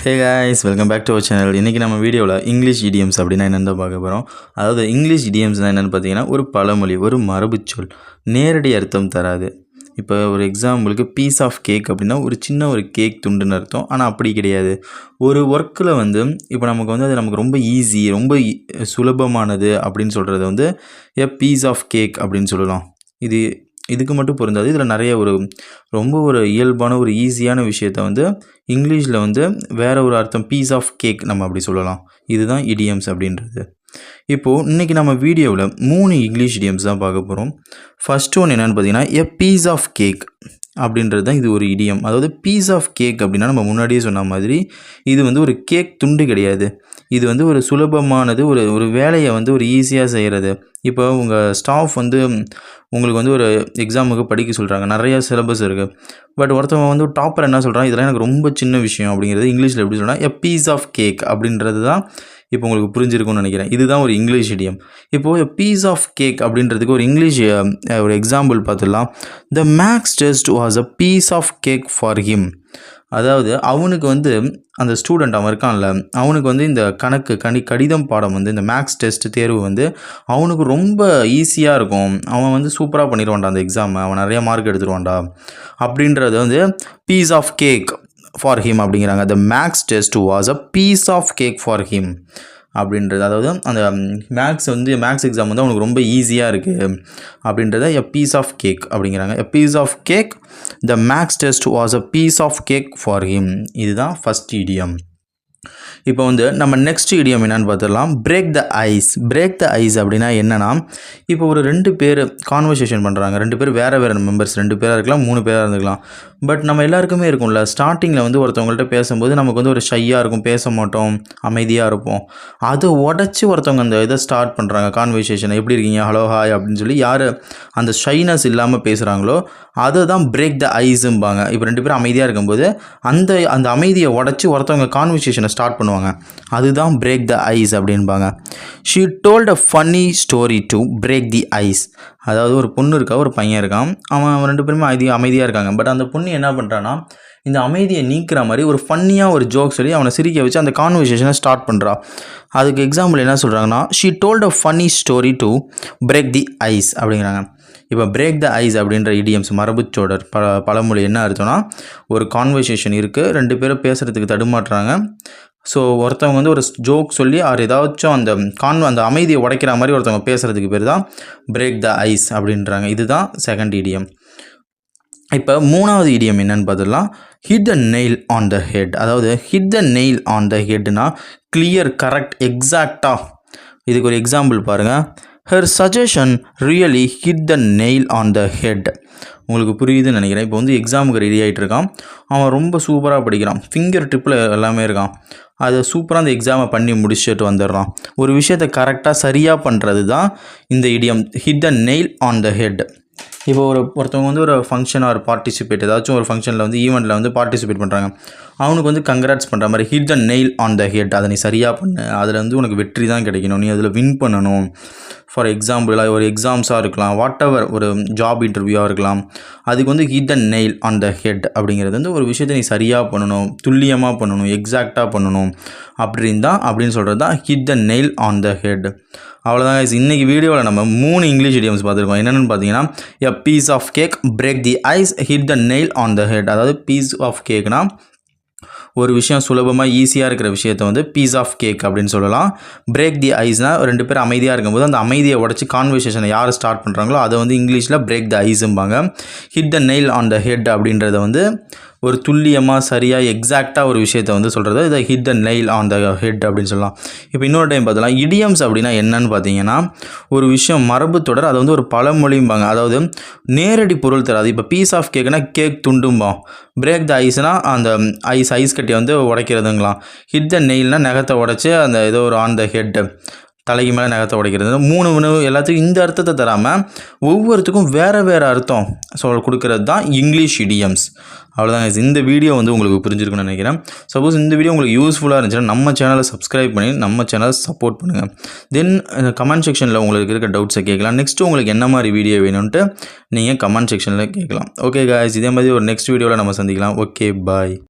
Hey guys, welcome back to our channel. இன்றைக்கி நம்ம வீடியோவில் இங்கிலீஷ் இடியம்ஸ் அப்படின்னா என்னென்னு பார்க்க போகிறோம். அதாவது இங்கிலீஷ் இடியம்ஸ்னால் என்னென்னு பார்த்தீங்கன்னா ஒரு பழமொழி, ஒரு மரபுச்சொல், நேரடி அர்த்தம் தராது. இப்போ ஒரு எக்ஸாம்பிளுக்கு பீஸ் ஆஃப் கேக் அப்படின்னா ஒரு சின்ன ஒரு கேக் துண்டுன்னு அர்த்தம். ஆனால் அப்படி கிடையாது. ஒரு ஒர்க்கில் வந்து இப்போ நமக்கு வந்து அது நமக்கு ரொம்ப ஈஸி, ரொம்ப சுலபமானது அப்படின்னு சொல்கிறது வந்து எ பீஸ் ஆஃப் கேக் அப்படின்னு சொல்லலாம். இதுக்கு மட்டும் பொருந்தாது. இதில் நிறைய ரொம்ப இயல்பான ஒரு ஈஸியான விஷயத்த வந்து இங்கிலீஷில் வந்து வேறு ஒரு அர்த்தம் பீஸ் ஆஃப் கேக் நம்ம அப்படி சொல்லலாம். இதுதான் இடியம்ஸ் அப்படின்றது. இப்போது இன்றைக்கி நம்ம வீடியோவில் 3 இங்கிலீஷ் இடியம்ஸ் தான் பார்க்க போகிறோம். ஃபர்ஸ்ட் ஒன் என்னென்னு பார்த்தீங்கன்னா எ பீஸ் ஆஃப் கேக் அப்படின்றது தான் இது ஒரு இடியம். அதாவது பீஸ் ஆஃப் கேக் அப்படின்னா நம்ம முன்னாடியே சொன்ன மாதிரி இது வந்து ஒரு கேக் துண்டு கிடையாது. இது வந்து ஒரு சுலபமானது, ஒரு வேலையை வந்து ஒரு ஈஸியாக செய்கிறது. இப்போ உங்கள் ஸ்டாஃப் வந்து உங்களுக்கு வந்து ஒரு எக்ஸாமுக்கு படிக்க சொல்கிறாங்க, நிறையா சிலபஸ் இருக்குது. பட் ஒருத்தவங்க வந்து டாப்பர் என்ன சொல்கிறாங்க, இதெல்லாம் எனக்கு ரொம்ப சின்ன விஷயம் அப்படிங்கிறது இங்கிலீஷில் எப்படி சொல்கிறாங்க, எ பீஸ் ஆஃப் கேக் அப்படின்றது தான் இப்போ உங்களுக்கு புரிஞ்சிருக்கும்னு நினைக்கிறேன். இதுதான் ஒரு இங்கிலீஷ் இடியம். இப்போது பீஸ் ஆஃப் கேக் அப்படின்றதுக்கு ஒரு இங்கிலீஷ் ஒரு எக்ஸாம்பிள் பார்த்துடலாம். The maths test was a piece of cake for him. அதாவது அவனுக்கு வந்து அந்த ஸ்டூடெண்ட் அவன் இருக்கான்ல, அவனுக்கு வந்து இந்த கடிதம் பாடம் வந்து இந்த மேக்ஸ் டெஸ்ட் தேர்வு வந்து அவனுக்கு ரொம்ப ஈஸியாக இருக்கும். அவன் வந்து சூப்பராக பண்ணிடுவான்டா அந்த எக்ஸாமை, அவன் நிறையா மார்க் எடுத்துருவான்டா அப்படின்றது வந்து piece of cake for him அப்படிங்கிறாங்க. The maths test was a piece of cake for him அப்படின்றது. அதாவது அந்த மேக்ஸ் எக்ஸாம் வந்து அவனுக்கு ரொம்ப ஈஸியாக இருக்குது அப்படின்றத எ பீஸ் ஆஃப் கேக் அப்படிங்கிறாங்க. A piece of cake, the maths test was a piece of cake for him. இதுதான் ஃபஸ்ட் இடியம். இப்போ வந்து நம்ம நெக்ஸ்ட் இடியம் என்னென்னு பார்த்துடலாம். Break the ice. Break the ice அப்படின்னா என்னென்னா, இப்போ ஒரு 2 பேர் கான்வர்சேஷன் பண்ணுறாங்க. 2 பேர் வேறு மெம்பர்ஸ், 2 பேராக இருக்கலாம், 3 பேராக இருந்துக்கலாம். பட் நம்ம எல்லாருக்குமே இருக்கும்ல, ஸ்டார்டிங்கில் வந்து ஒருத்தவங்கள்ட்ட பேசும்போது நமக்கு வந்து ஒரு ஷையாக இருக்கும், பேச மாட்டோம், அமைதியாக இருப்போம். அதை உடச்சி ஒருத்தவங்க அந்த இதை ஸ்டார்ட் பண்ணுறாங்க, கான்வர்சேஷனை. எப்படி இருக்கீங்க, ஹலோ ஹாய் அப்படின்னு சொல்லி யார் அந்த ஷைனஸ் இல்லாமல் பேசுகிறாங்களோ அதை தான் பிரேக் த ஐஸும்பாங்க. இப்போ 2 பேரும் அமைதியாக இருக்கும்போது அந்த அமைதியை உடச்சி ஒருத்தவங்க கான்வர்சேஷனை ஸ்டார்ட் பண்ணுவாங்க. அதுதான் பிரேக் த ஐஸ் அப்படின்பாங்க. She told a funny story to break the ice. அதாவது ஒரு பொண்ணு இருக்கா, ஒரு பையன் இருக்கான். அவன் 2 பேருமே அமைதியாக இருக்காங்க. பட் அந்த பொண்ணு என்ன பண்ணுறான்னா, இந்த அமைதியை நீக்கிற மாதிரி ஒரு ஃபன்னியாக ஒரு ஜோக் சொல்லி அவனை சிரிக்க வச்சு அந்த கான்வர்சேஷனை ஸ்டார்ட் பண்ணுறா. அதுக்கு எக்ஸாம்பிள் என்ன சொல்கிறாங்கன்னா, she told a funny story to break the ice அப்படிங்கிறாங்க. இப்போ பிரேக் த ஐஸ் அப்படின்ற இடியம்ஸ் மரபுச்சோடர் பழமொழி என்ன அர்த்தம்னா, ஒரு கான்வர்சேஷன் இருக்குது, 2 பேரும் பேசுகிறதுக்கு தடுமாட்டுறாங்க. ஸோ ஒருத்தவங்க வந்து ஒரு ஜோக் சொல்லி ஏதாச்சும் அந்த அமைதியை உடைக்கிற மாதிரி ஒருத்தவங்க பேசுகிறதுக்கு பேர் தான் பிரேக் த ஐஸ் அப்படின்றாங்க. இதுதான் செகண்ட் இடியம். இப்போ 3வது இடியம் என்னன்னு பார்த்துடலாம். Hit the nail on the head. அதாவது hit the nail on the ஹெட்னா கிளியர், கரெக்ட், எக்ஸாக்டாக. இதுக்கு ஒரு எக்ஸாம்பிள் பாருங்கள். Her suggestion really hit the nail on the head. உங்களுக்கு புரியுதுன்னு நினைக்கிறேன். இப்போ வந்து எக்ஸாமுக்கு ரெடி ஆகிட்டு இருக்கான். அவன் ரொம்ப சூப்பராக படிக்கிறான், ஃபிங்கர் டிப்பில் எல்லாமே இருக்கான். அதை சூப்பராக அந்த எக்ஸாமை பண்ணி முடிச்சுட்டு வந்துடுறான். ஒரு விஷயத்தை கரெக்டாக சரியாக பண்ணுறது தான் இந்த idiom, hit the nail on the head. இப்போ ஒருத்தவங்க வந்து ஒரு ஃபங்க்ஷன் ஆர் பார்ட்டிசிபேட், ஏதாச்சும் ஒரு ஃபங்க்ஷனில் வந்து ஈவெண்ட்டில் வந்து பார்ட்டிசிபேட் பண்ணுறாங்க. அவனுக்கு வந்து கங்க்ராட்ஸ் பண்ணுற மாதிரி hit the nail on the head. அதை நீ சரியாக பண்ணு, அதில் வந்து உனக்கு வெற்றி தான் கிடைக்கணும், நீ அதில் வின் பண்ணணும். ஃபார் எக்ஸாம்பிள் ஒரு எக்ஸாம்ஸாக இருக்கலாம், வாட் எவர், ஒரு ஜாப் இன்டர்வியூவாக இருக்கலாம். அதுக்கு வந்து hit the nail on the head அப்படிங்கிறது வந்து ஒரு விஷயத்தை நீ சரியாக பண்ணணும், துல்லியமாக பண்ணணும், எக்ஸாக்டாக பண்ணணும் அப்படின்னு சொல்கிறது தான் hit the nail on the head. அவ்வளோதாங்க. இன்றைக்கி வீடியோவில் நம்ம 3 இங்கிலீஷ் இடியம்ஸ் பார்த்துருக்கோம். என்னென்னு பார்த்தீங்கன்னா, a piece of cake, break the ice, hit the nail on the head. அதாவது பீஸ் ஆஃப் கேக்னா ஒரு விஷயம் சுலபமாக ஈஸியாக இருக்கிற விஷயத்தை வந்து பீஸ் ஆஃப் கேக் அப்படின்னு சொல்லலாம். பிரேக் தி ஐஸ்னால் 2 பேர் அமைதியாக இருக்கும்போது அந்த அமைதியை உடச்சி கான்வர்சேஷனை யார் ஸ்டார்ட் பண்ணுறாங்களோ அதை வந்து இங்கிலீஷில் பிரேக் த ஐஸும்பாங்க. Hit the nail on the head அப்படின்றத வந்து ஒரு துல்லியமாக சரியாக எக்ஸாக்டாக ஒரு விஷயத்தை வந்து சொல்கிறது இதை hit the nail on the head அப்படின்னு சொல்லலாம். இப்போ இன்னொரு டைம் பார்த்தலாம், இடியம்ஸ் அப்படின்னா என்னன்னு பார்த்தீங்கன்னா, ஒரு விஷயம் மரபு தொடர், அதை வந்து ஒரு பழமொழிம்பாங்க. அதாவது நேரடி பொருள் தராது. இப்போ பீஸ் ஆஃப் கேக்குனா கேக் துண்டும்போம். பிரேக் த ஐஸ்னால் அந்த ஐஸ் கட்டியை வந்து உடைக்கிறதுங்களாம். ஹிட் த நெயில்னால் நகத்தை உடச்சி அந்த ஏதோ ஒரு ஆன் த ஹெட், தலைக்கு மேலே நகத்தை உடைக்கிறது. 3 எல்லாத்துக்கும் இந்த அர்த்தத்தை தராமல் ஒவ்வொருத்துக்கும் வேறு அர்த்தம் கொடுக்கறது தான் இங்கிலீஷ் இடியம்ஸ். அவ்வளோதாங்க. இந்த வீடியோ வந்து உங்களுக்கு புரிஞ்சிருக்குன்னு நினைக்கிறேன். சப்போஸ் இந்த வீடியோ உங்களுக்கு யூஸ்ஃபுல்லாக இருந்துச்சுன்னா நம்ம சேனலை சப்ஸ்கிரைப் பண்ணி நம்ம சேனலை சப்போர்ட் பண்ணுங்கள். தென் கமெண்ட் செக்ஷனில் உங்களுக்கு இருக்க டவுட்ஸை கேட்கலாம். நெக்ஸ்ட்டு உங்களுக்கு என்ன மாதிரி வீடியோ வேணும்ன்ட்டு நீங்கள் கமெண்ட் செக்ஷனில் கேட்கலாம். ஓகே காய்ஸ், இதே மாதிரி ஒரு நெக்ஸ்ட் வீடியோவில் நம்ம சந்திக்கலாம். ஓகே, பாய்.